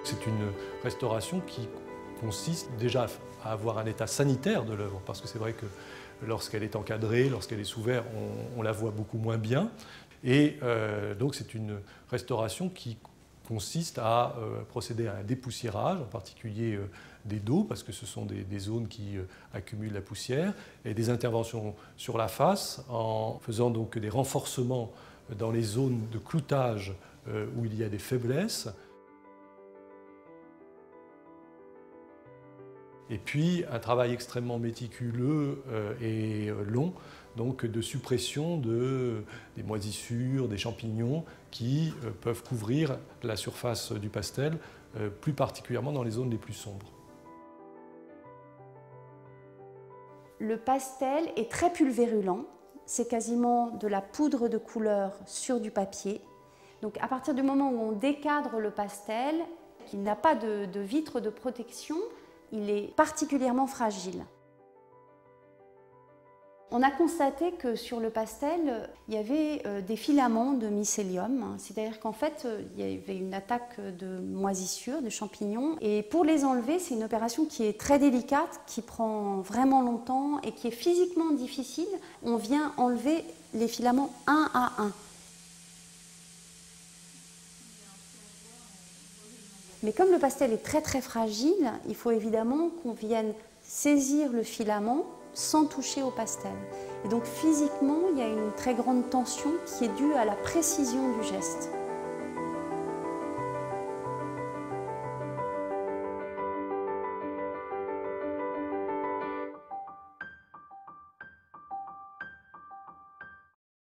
C'est une restauration qui consiste déjà à avoir un état sanitaire de l'œuvre, parce que c'est vrai que lorsqu'elle est encadrée, lorsqu'elle est sous verre, on la voit beaucoup moins bien. Et donc c'est une restauration qui consiste à procéder à un dépoussiérage, en particulier des dos, parce que ce sont des zones qui accumulent la poussière, et des interventions sur la face, en faisant donc des renforcements dans les zones de cloutage où il y a des faiblesses. Et puis un travail extrêmement méticuleux et long, donc de suppression des moisissures, des champignons qui peuvent couvrir la surface du pastel, plus particulièrement dans les zones les plus sombres. Le pastel est très pulvérulent, c'est quasiment de la poudre de couleur sur du papier. Donc à partir du moment où on décadre le pastel, il n'a pas de vitre de protection, il est particulièrement fragile. On a constaté que sur le pastel, il y avait des filaments de mycélium, c'est-à-dire qu'en fait, il y avait une attaque de moisissures, de champignons. Et pour les enlever, c'est une opération qui est très délicate, qui prend vraiment longtemps et qui est physiquement difficile. On vient enlever les filaments un à un. Mais comme le pastel est très très fragile, il faut évidemment qu'on vienne saisir le filament sans toucher au pastel. Et donc physiquement, il y a une très grande tension qui est due à la précision du geste.